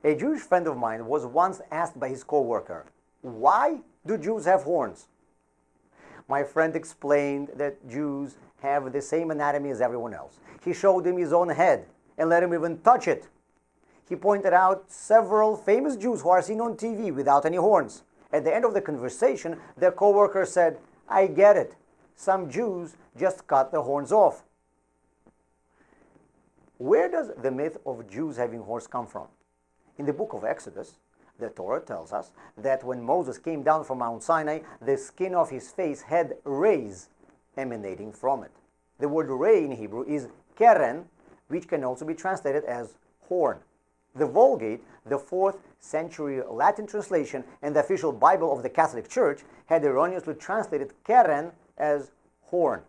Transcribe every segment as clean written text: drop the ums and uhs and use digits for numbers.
A Jewish friend of mine was once asked by his co-worker, "Why do Jews have horns?" My friend explained that Jews have the same anatomy as everyone else. He showed him his own head and let him even touch it. He pointed out several famous Jews who are seen on TV without any horns. At the end of the conversation, their co-worker said, "I get it. Some Jews just cut the horns off." Where does the myth of Jews having horns come from? In the book of Exodus, the Torah tells us that when Moses came down from Mount Sinai, the skin of his face had rays emanating from it. The word ray in Hebrew is keren, which can also be translated as horn. The Vulgate, the 4th century Latin translation and the official Bible of the Catholic Church, had erroneously translated keren as horn.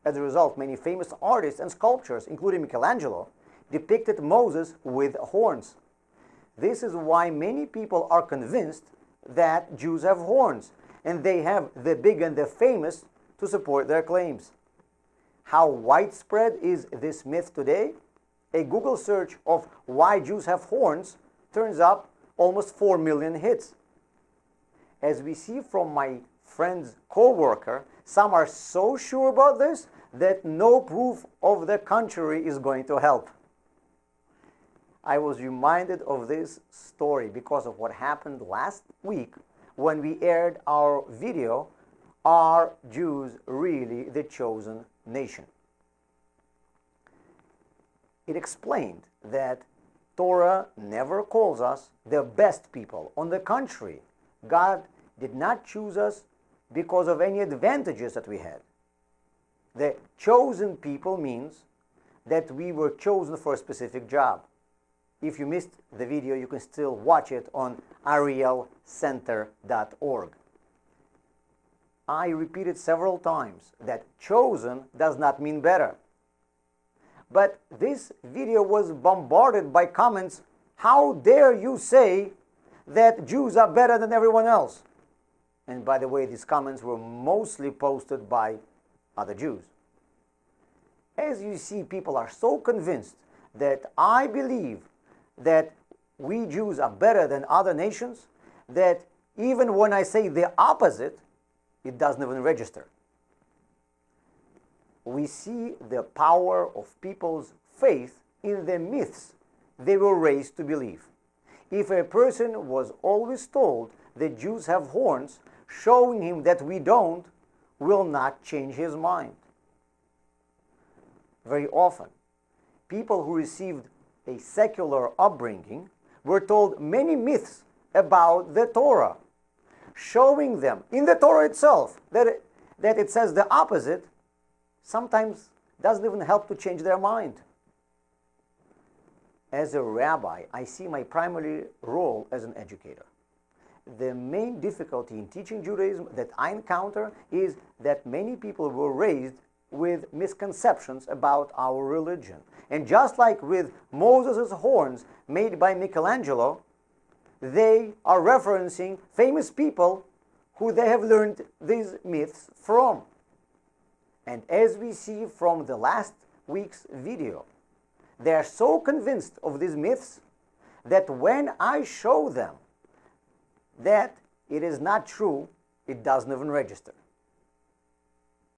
As a result, many famous artists and sculptors, including Michelangelo, depicted Moses with horns. This is why many people are convinced that Jews have horns, and they have the big and the famous to support their claims. How widespread is this myth today? A Google search of why Jews have horns turns up almost 4 million hits. As we see from my friend's co-worker, some are so sure about this that no proof of the contrary is going to help. I was reminded of this story because of what happened last week when we aired our video, "Are Jews Really the Chosen Nation?" It explained that Torah never calls us the best people. On the contrary, God did not choose us because of any advantages that we had. The chosen people means that we were chosen for a specific job. If you missed the video, you can still watch it on arielcenter.org. I repeated several times that chosen does not mean better. But this video was bombarded by comments, "How dare you say that Jews are better than everyone else?" And by the way, these comments were mostly posted by other Jews. As you see, people are so convinced that I believe that we Jews are better than other nations that even when I say the opposite, it doesn't even register. We see the power of people's faith in the myths they were raised to believe. If a person was always told that Jews have horns, showing him that we don't will not change his mind. Very often, people who received a secular upbringing were told many myths about the Torah, showing them in the Torah itself that it says the opposite sometimes doesn't even help to change their mind. As a rabbi, I see my primary role as an educator. The main difficulty in teaching Judaism that I encounter is that many people were raised with misconceptions about our religion. And just like with Moses' horns made by Michelangelo, they are referencing famous people who they have learned these myths from. And as we see from the last week's video, they are so convinced of these myths that when I show them that it is not true, it doesn't even register.